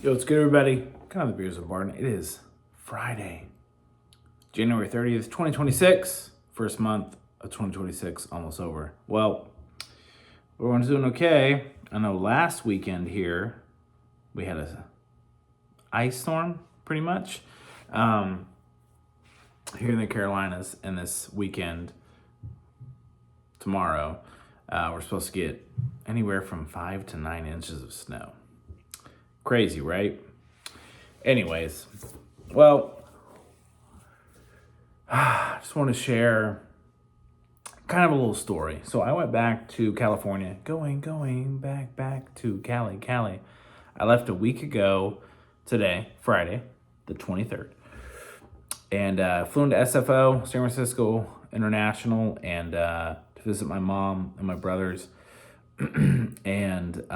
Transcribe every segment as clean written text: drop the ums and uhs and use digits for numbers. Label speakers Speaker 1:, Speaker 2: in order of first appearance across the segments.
Speaker 1: Yo, what's good, everybody? Kind of the beers of Barton. It is Friday, January 30th, 2026. First month of 2026 almost over. Well, everyone's doing okay. I know last weekend here, we had a ice storm, pretty much, here in the Carolinas. And this weekend, tomorrow, we're supposed to get anywhere from 5 to 9 inches of snow. Crazy, right? Anyways, well, I just want to share kind of a little story. So I went back to California, going back to Cali. I left a week ago today, Friday, the 23rd, and flew into SFO, San Francisco International, and to visit my mom and my brothers, and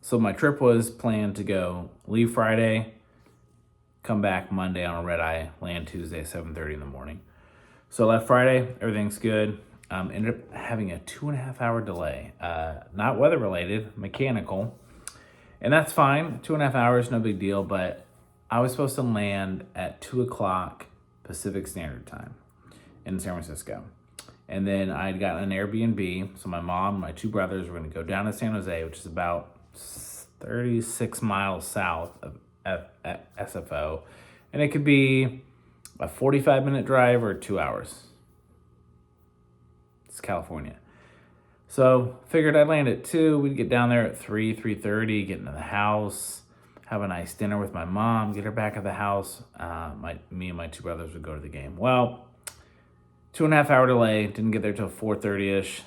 Speaker 1: so my trip was planned to leave Friday, come back Monday on a red eye, land Tuesday, 7:30 in the morning. So I left Friday, everything's good. Ended up having a 2.5 hour delay, not weather related, mechanical. And that's fine, 2.5 hours, no big deal, but I was supposed to land at 2 o'clock Pacific Standard Time in San Francisco. And then I'd gotten an Airbnb, so my mom and my two brothers were gonna go down to San Jose, which is about 36 miles south of SFO, and it could be a 45-minute drive or 2 hours. It's California. So figured I'd land at 2, we'd get down there at 3:30, get into the house, have a nice dinner with my mom, get her back at the house. Me and my two brothers would go to the game. Well, 2.5 hour delay, didn't get there till 4:30ish,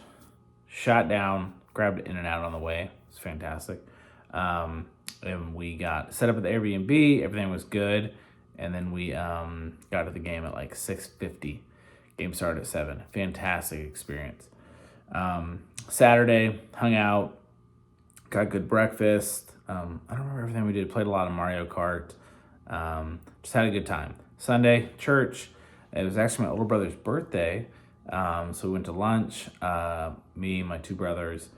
Speaker 1: shot down, grabbed In-N-Out on the way. It's fantastic. And we got set up at the Airbnb, everything was good. And then we got to the game at like 6:50. Game started at 7. Fantastic experience. Saturday, hung out, got good breakfast. I don't remember everything we did. Played a lot of Mario Kart. Just had a good time. Sunday, church. It was actually my older brother's birthday. So we went to lunch. Me, my two brothers,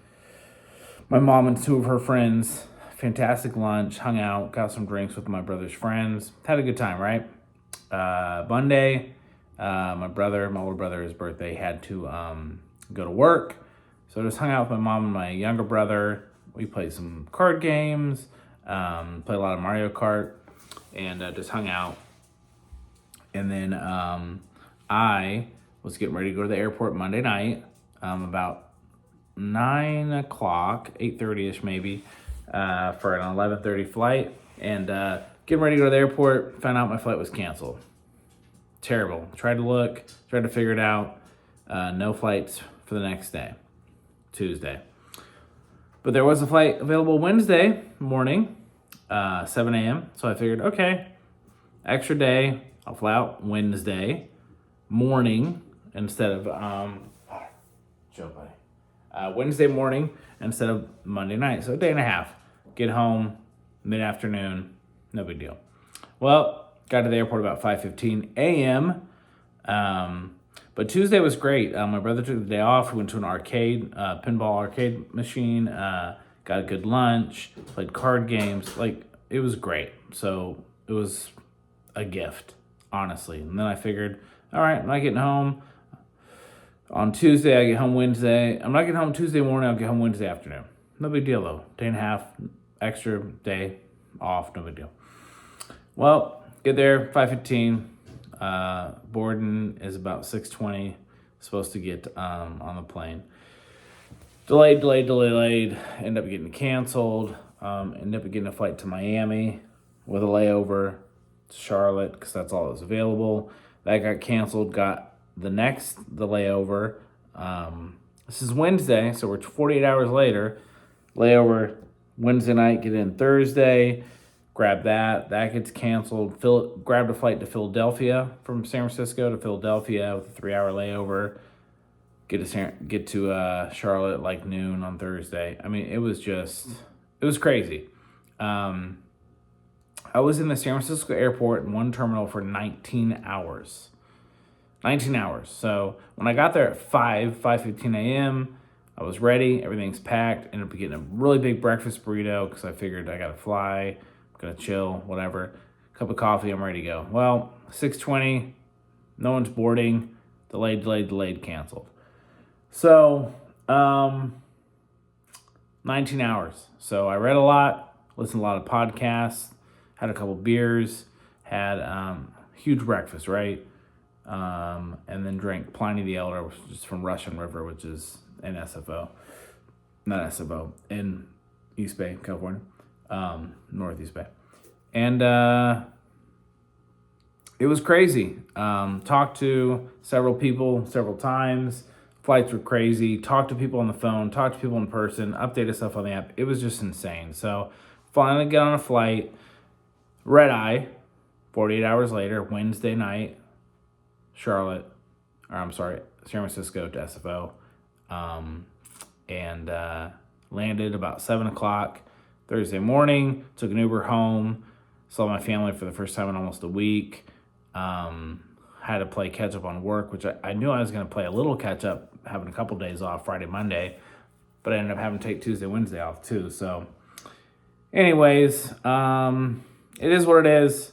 Speaker 1: my mom and two of her friends. Fantastic lunch, hung out, got some drinks with my brother's friends. Had a good time, right? Monday, my older brother's birthday, had to go to work. So I just hung out with my mom and my younger brother. We played some card games, played a lot of Mario Kart, and just hung out. And then I was getting ready to go to the airport Monday night, about 9 o'clock, 8:30ish maybe, for an 11:30 flight, and getting ready to go to the airport, found out my flight was canceled. Terrible. Tried to figure it out. No flights for the next day, Tuesday. But there was a flight available Wednesday morning, 7 a.m. So I figured, okay, extra day, I'll fly out Wednesday morning instead of Wednesday morning instead of Monday night. So a day and a half. Get home mid-afternoon, no big deal. Well, got to the airport about 5:15 a.m. But Tuesday was great. My brother took the day off. We went to an pinball arcade machine, got a good lunch, played card games. Like, it was great. So it was a gift, honestly. And then I figured, all right, I'm not getting home on Tuesday. I get home Wednesday. I'm not getting home Tuesday morning. I'll get home Wednesday afternoon. No big deal, though. Day and a half, extra day off. No big deal. Well, get there, 5:15. Boarding is about 6:20. Supposed to get on the plane. Delayed. End up getting canceled. End up getting a flight to Miami with a layover to Charlotte because that's all that was available. That got canceled. Got the layover. This is Wednesday, so we're 48 hours later. Layover Wednesday night, get in Thursday. Grab that. That gets canceled. Grabbed a flight to Philadelphia from San Francisco to Philadelphia with a 3-hour layover. Get to Charlotte like noon on Thursday. I mean, it was crazy. I was in the San Francisco airport in one terminal for 19 hours. 19 hours. So when I got there at 5:15 a.m., I was ready. Everything's packed. Ended up getting a really big breakfast burrito because I figured I got to fly. I'm going to chill, whatever. Cup of coffee. I'm ready to go. Well, 6:20. No one's boarding. Delayed, canceled. So, 19 hours. So I read a lot, listened to a lot of podcasts, had a couple beers, had huge breakfast, right? And then drank Pliny the Elder, which is from Russian River, which is in in East Bay, California, Northeast Bay. And it was crazy. Talked to several people several times. Flights were crazy. Talked to people on the phone. Talked to people in person. Updated stuff on the app. It was just insane. So finally get on a flight. Red eye. 48 hours later, Wednesday night, San Francisco to SFO. And landed about 7 o'clock Thursday morning. Took an Uber home. Saw my family for the first time in almost a week. Had to play catch up on work, which I knew I was going to play a little catch up, having a couple days off Friday, Monday, but I ended up having to take Tuesday, Wednesday off too. So anyways, it is what it is.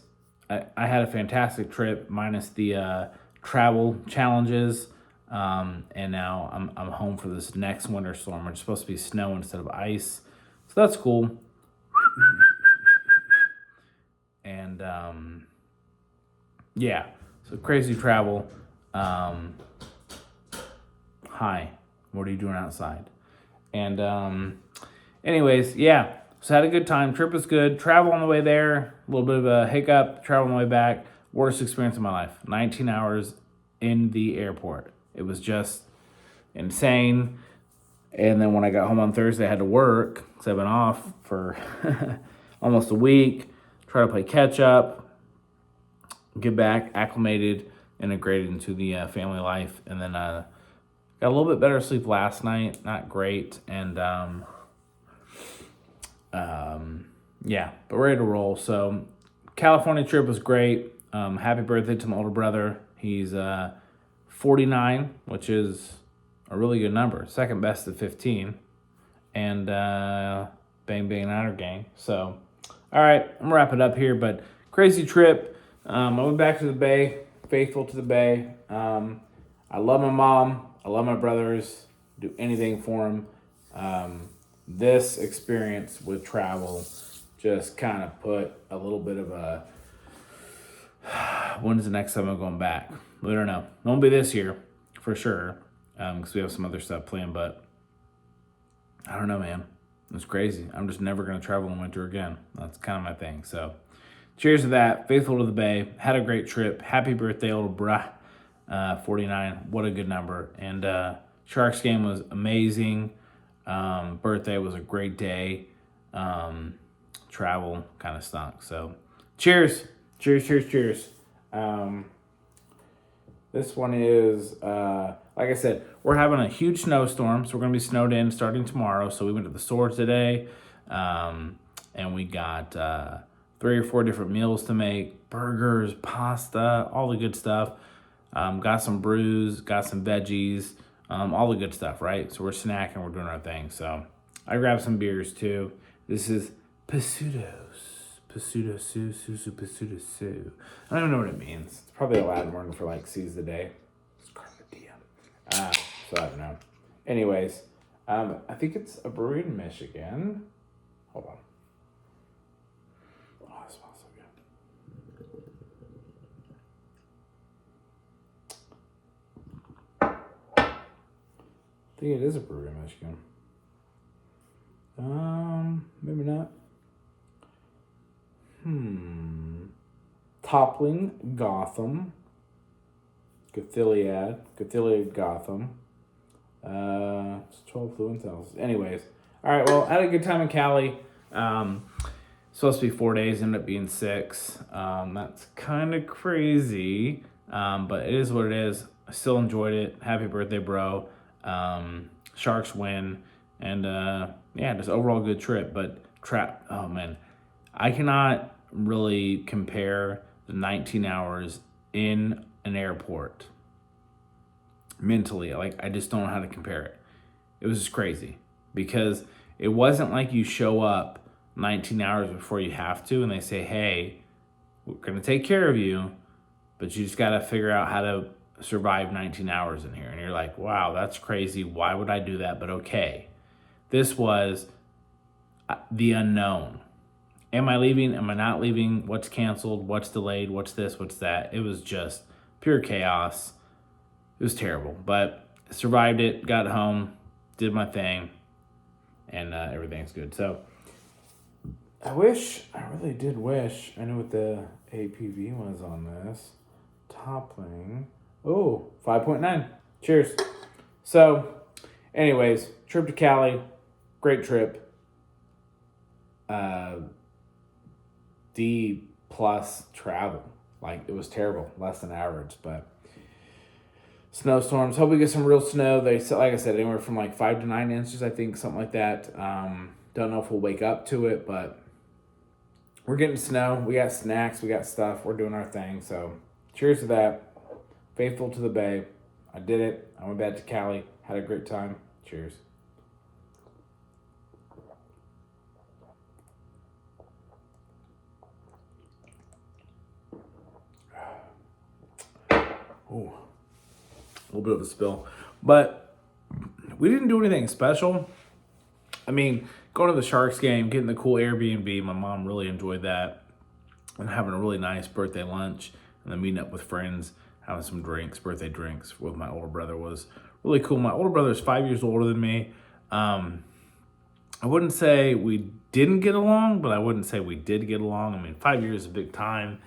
Speaker 1: I had a fantastic trip minus the travel challenges. And now I'm home for this next winter storm, which is supposed to be snow instead of ice. So that's cool. And yeah, so crazy travel. Hi, what are you doing outside? And anyways, yeah, so had a good time. Trip was good. Travel on the way there, a little bit of a hiccup. Travel on the way back, worst experience of my life. 19 hours in the airport. It was just insane. And then when I got home on Thursday, I had to work because I've been off for almost a week. Try to play catch up, get back acclimated, integrated into the family life. And then got a little bit better sleep last night. Not great. And yeah, but ready to roll. So California trip was great. Happy birthday to my older brother. He's 49, which is a really good number. Second best at 15. And bang, bang, Niner gang. So, all right, I'm going to wrap it up here. But crazy trip. I went back to the Bay, faithful to the Bay. I love my mom. I love my brothers. Do anything for them. This experience with travel just kind of put a little bit of a, when's the next time I'm going back? We don't know. It won't be this year, for sure, because we have some other stuff planned, but I don't know, man. It's crazy. I'm just never going to travel in winter again. That's kind of my thing. So cheers to that. Faithful to the Bay. Had a great trip. Happy birthday, old brah. 49. What a good number. And Sharks game was amazing. Birthday was a great day. Travel kind of stunk. So cheers. Cheers. This one is, like I said, we're having a huge snowstorm, so we're going to be snowed in starting tomorrow. So we went to the store today, and we got 3 or 4 different meals to make, burgers, pasta, all the good stuff. Got some brews, got some veggies, all the good stuff, right? So we're snacking, we're doing our thing. So I grabbed some beers too. This is PSEUDO SUE. I don't even know what it means. It's probably a Latin word for like seize the day. It's carpe diem. So I don't know. Anyways, I think it's a brewery in Michigan. Hold on. Oh, it smells so good. I think it is a brewery in Michigan. Maybe not. Toppling, Gotham. Gothiliad, Gotham. It's 12 fluent cells. Anyways. Alright, well, I had a good time in Cali. Supposed to be 4 days, ended up being 6. That's kind of crazy. But it is what it is. I still enjoyed it. Happy birthday, bro. Sharks win. And yeah, just overall good trip. But oh man. I cannot really compare the 19 hours in an airport mentally. Like, I just don't know how to compare it. It was just crazy because it wasn't like you show up 19 hours before you have to and they say, hey, we're going to take care of you, but you just got to figure out how to survive 19 hours in here. And you're like, wow, that's crazy. Why would I do that? But okay. This was the unknown. Am I leaving? Am I not leaving? What's canceled? What's delayed? What's this? What's that? It was just pure chaos. It was terrible, but survived it, got home, did my thing, and everything's good. So I really did wish I knew what the APV was on this. Toppling. Oh, 5.9. Cheers. So, anyways, trip to Cali. Great trip. D plus travel. Like, it was terrible. Less than average, but snowstorms. Hope we get some real snow. They said, like I said, anywhere from like 5 to 9 inches, I think, something like that. Don't know if we'll wake up to it, but we're getting snow. We got snacks. We got stuff. We're doing our thing. So, cheers to that. Faithful to the Bay. I did it. I went back to Cali. Had a great time. Cheers. Ooh, a little bit of a spill. But we didn't do anything special. I mean, going to the Sharks game, getting the cool Airbnb, my mom really enjoyed that. And having a really nice birthday lunch. And then meeting up with friends, having some drinks, birthday drinks with my older brother was really cool. My older brother is 5 years older than me. I wouldn't say we didn't get along, but I wouldn't say we did get along. I mean, 5 years is a big time.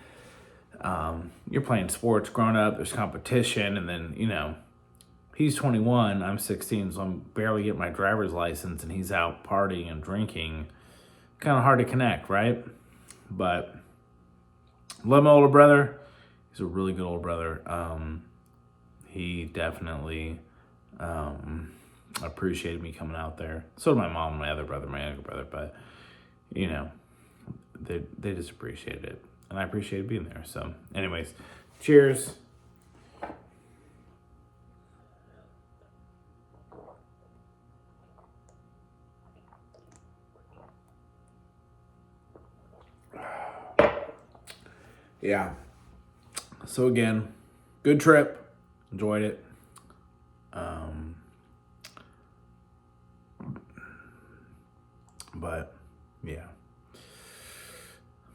Speaker 1: You're playing sports growing up, there's competition, and then, you know, he's 21, I'm 16, so I'm barely getting my driver's license, and he's out partying and drinking. Kind of hard to connect, right? But love my older brother. He's a really good older brother. He definitely appreciated me coming out there. So did my mom and my other brother, my younger brother, but, you know, they just appreciated it. And I appreciated being there. So, anyways, cheers. Yeah. So again, good trip. Enjoyed it. But yeah.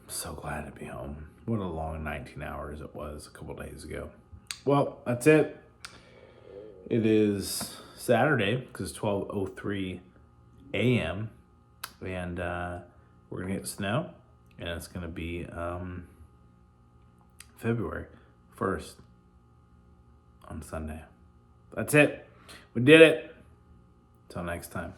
Speaker 1: So glad to be home. What a long 19 hours it was a couple days ago. Well, that's it. It is Saturday because it's 12:03 a.m. and we're gonna get snow, and it's gonna be February 1st on Sunday. That's it. We did it. Till next time.